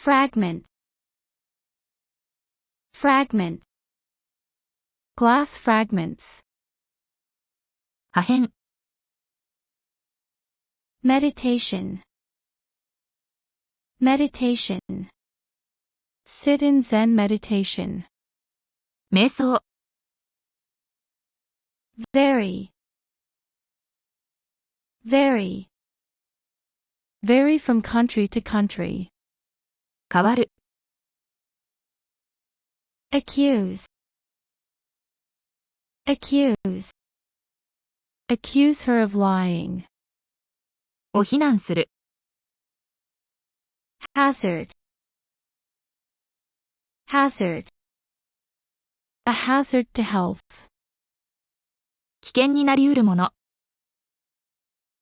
fragment, fragment, glass fragments, 破片、 meditation, meditation, sit in Zen meditation, 瞑想、 vary, vary, vary from country to country, 変わる、 accuse, accuse, accuse her of lying, を非難する、 hazard, hazard, a hazard to health, 危険になりうるもの。